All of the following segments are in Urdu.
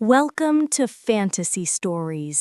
Welcome to Fantasy Stories.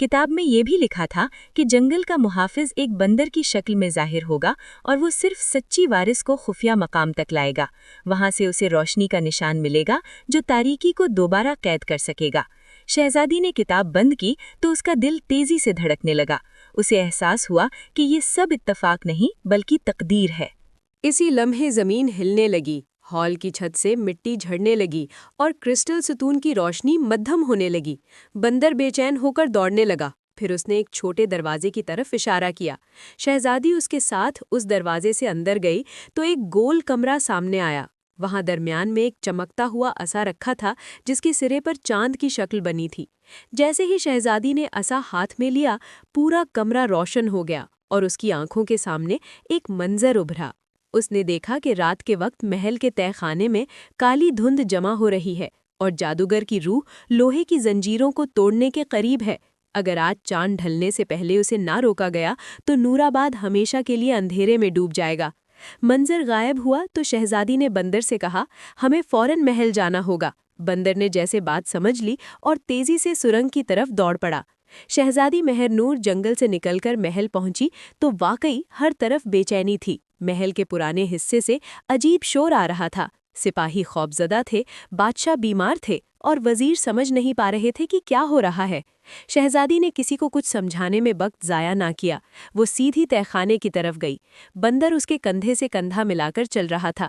کتاب میں یہ بھی لکھا تھا کہ جنگل کا محافظ ایک بندر کی شکل میں ظاہر ہوگا اور وہ صرف سچی وارث کو خفیہ مقام تک لائے گا۔ وہاں سے اسے روشنی کا نشان ملے گا جو تاریکی کو دوبارہ قید کر سکے گا۔ شہزادی نے کتاب بند کی تو اس کا دل تیزی سے دھڑکنے لگا۔ اسے احساس ہوا کہ یہ سب اتفاق نہیں بلکہ تقدیر ہے۔ اسی لمحے زمین ہلنے لگی، ہال کی چھت سے مٹی جھڑنے لگی اور کرسٹل ستون کی روشنی مدھم ہونے لگی۔ بندر بے چین ہو کر دوڑنے لگا، پھر اس نے ایک چھوٹے دروازے کی طرف اشارہ کیا۔ شہزادی اس کے ساتھ اس دروازے سے اندر گئی تو ایک گول کمرہ سامنے آیا۔ وہاں درمیان میں ایک چمکتا ہوا عصا رکھا تھا جس کے سرے پر چاند کی شکل بنی تھی۔ جیسے ہی شہزادی نے عصا ہاتھ میں لیا، پورا کمرہ روشن ہو گیا اور اس کی آنکھوں کے سامنے ایک منظر ابھرا۔ اس نے دیکھا کہ رات کے وقت محل کے تہہ خانے میں کالی دھند جمع ہو رہی ہے اور جادوگر کی روح لوہے کی زنجیروں کو توڑنے کے قریب ہے۔ اگر آج چاند ڈھلنے سے پہلے اسے نہ روکا گیا تو نورآباد ہمیشہ کے لیے اندھیرے میں ڈوب جائے گا۔ منظر غائب ہوا تو شہزادی نے بندر سے کہا، ہمیں فوراً محل جانا ہوگا۔ بندر نے جیسے بات سمجھ لی اور تیزی سے سرنگ کی طرف دوڑ پڑا۔ شہزادی مہر نور جنگل سے نکل کر محل پہنچی تو واقعی ہر طرف بے چینی تھی۔ محل کے پرانے حصے سے عجیب شور آ رہا تھا، سپاہی خوفزدہ تھے، بادشاہ بیمار تھے اور وزیر سمجھ نہیں پا رہے تھے کہ کیا ہو رہا ہے۔ شہزادی نے کسی کو کچھ سمجھانے میں وقت ضائع نہ کیا، وہ سیدھی تہہ خانے کی طرف گئی۔ بندر اس کے کندھے سے کندھا ملا کر چل رہا تھا۔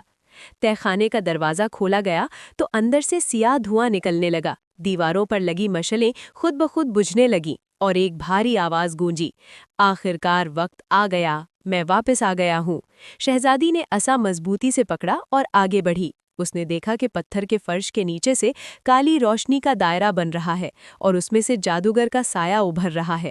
تہہ خانے کا دروازہ کھولا گیا تو اندر سے سیاہ دھواں نکلنے لگا، دیواروں پر لگی مشعلیں خود بخود بجھنے لگیں اور ایک بھاری آواز گونجی، آخرکار وقت آ گیا، میں واپس آ گیا ہوں۔ شہزادی نے عصا مضبوطی سے پکڑا اور آگے بڑھی۔ اس نے دیکھا کہ پتھر کے فرش کے نیچے سے کالی روشنی کا دائرہ بن رہا ہے اور اس میں سے جادوگر کا سایہ ابھر رہا ہے۔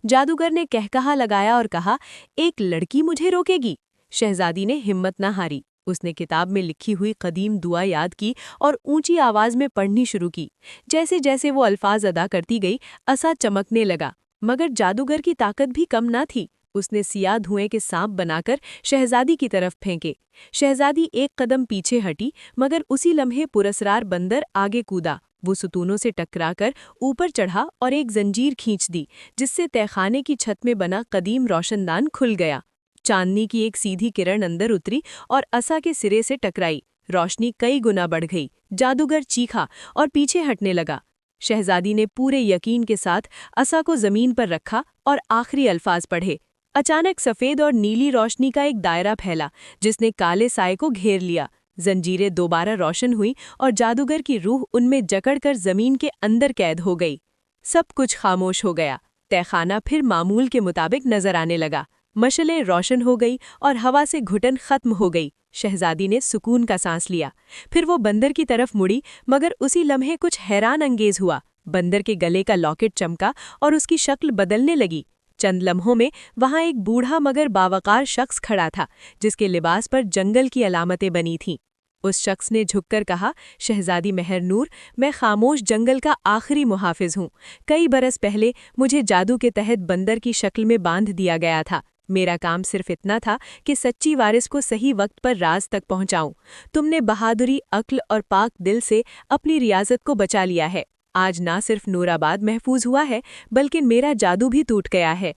جادوگر نے کہکہا لگایا اور کہا، ایک لڑکی مجھے روکے گی؟ شہزادی نے ہمت نہ ہاری۔ اس نے کتاب میں لکھی ہوئی قدیم دعا یاد کی اور اونچی آواز میں پڑھنی شروع کی۔ جیسے جیسے وہ الفاظ ادا کرتی گئی، عصا چمکنے لگا، مگر جادوگر کی طاقت بھی کم نہ تھی۔ اس نے سیاہ دھوئیں کے سانپ بنا کر شہزادی کی طرف پھینکے۔ شہزادی ایک قدم پیچھے ہٹی، مگر اسی لمحے پراسرار بندر آگے کودا۔ وہ ستونوں سے ٹکرا کر اوپر چڑھا اور ایک زنجیر کھینچ دی، جس سے تہہ خانے کی چھت میں بنا قدیم روشن دان کھل گیا۔ چاندنی کی ایک سیدھی کرن اندر اتری اور عصا کے سرے سے ٹکرائی۔ روشنی کئی گنا بڑھ گئی، جادوگر چیخا اور پیچھے ہٹنے لگا۔ شہزادی نے پورے یقین کے ساتھ عصا کو زمین پر رکھا اور آخری الفاظ پڑھے۔ اچانک سفید اور نیلی روشنی کا ایک دائرہ پھیلا جس نے کالے سائے کو گھیر لیا۔ زنجیریں دوبارہ روشن ہوئی اور جادوگر کی روح ان میں جکڑ کر زمین کے اندر قید ہو گئی۔ سب کچھ خاموش ہو گیا۔ تہہ خانہ پھر معمول کے مطابق نظر آنے لگا۔ مشعلیں روشن ہو گئی اور ہوا سے گھٹن ختم ہو گئی۔ شہزادی نے سکون کا سانس لیا۔ پھر وہ بندر کی طرف مڑی، مگر اسی لمحے کچھ حیران انگیز ہوا۔ بندر کے گلے کا لاکٹ چمکا اور اس کی شکل بدلنے لگی۔ چند لمحوں میں وہاں ایک بوڑھا مگر باوقار شخص کھڑا تھا جس کے لباس پر جنگل کی علامتیں بنی تھیں۔ اس شخص نے جھک کر کہا، شہزادی مہر نور، میں خاموش جنگل کا آخری محافظ ہوں۔ کئی برس پہلے مجھے جادو کے تحت بندر کی شکل میں باندھ دیا گیا تھا۔ میرا کام صرف اتنا تھا کہ سچی وارث کو صحیح وقت پر راز تک پہنچاؤں۔ تم نے بہادری، عقل اور پاک دل سے اپنی ریاست کو بچا لیا ہے۔ آج نہ صرف نورآباد محفوظ ہوا ہے بلکہ میرا جادو بھی ٹوٹ گیا ہے۔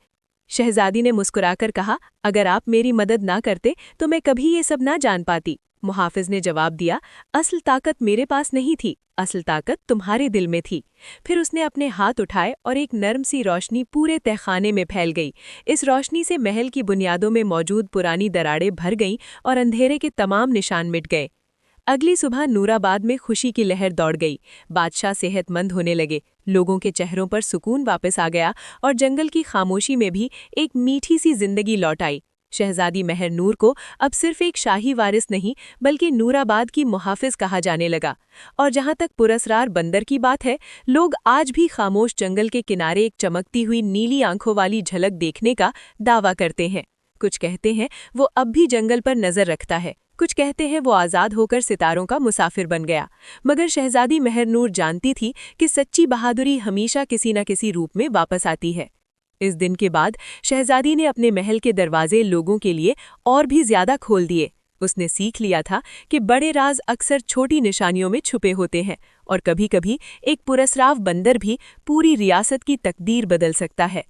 شہزادی نے مسکرا کر کہا، اگر آپ میری مدد نہ کرتے تو میں کبھی یہ سب نہ جان پاتی۔ محافظ نے جواب دیا، اصل طاقت میرے پاس نہیں تھی، اصل طاقت تمہارے دل میں تھی۔ پھر اس نے اپنے ہاتھ اٹھائے اور ایک نرم سی روشنی پورے تہہ خانے میں پھیل گئی۔ اس روشنی سے محل کی بنیادوں میں موجود پرانی دراڑیں بھر گئیں اور اندھیرے کے تمام نشان مٹ گئے۔ اگلی صبح نورآباد میں خوشی کی لہر دوڑ گئی۔ بادشاہ صحت مند ہونے لگے، لوگوں کے چہروں پر سکون واپس آ گیا اور جنگل کی خاموشی میں بھی ایک میٹھی سی زندگی لوٹ آئی۔ شہزادی مہر نور کو اب صرف ایک شاہی وارث نہیں بلکہ نورآباد کی محافظ کہا جانے لگا۔ اور جہاں تک پراسرار بندر کی بات ہے، لوگ آج بھی خاموش جنگل کے کنارے ایک چمکتی ہوئی نیلی آنکھوں والی جھلک دیکھنے کا دعویٰ کرتے ہیں۔ کچھ کہتے ہیں وہ اب بھی جنگل پر نظر رکھتا ہے، کچھ کہتے ہیں وہ آزاد ہو کر ستاروں کا مسافر بن گیا، مگر شہزادی مہر نور جانتی تھی کہ سچی بہادری ہمیشہ کسی نہ کسی روپ میں واپس آتی ہے۔ اس دن کے بعد شہزادی نے اپنے محل کے دروازے لوگوں کے لیے اور بھی زیادہ کھول دیے۔ اس نے سیکھ لیا تھا کہ بڑے راز اکثر چھوٹی نشانیوں میں چھپے ہوتے ہیں اور کبھی کبھی ایک پراسراف بندر بھی پوری ریاست کی تقدیر بدل سکتا ہے۔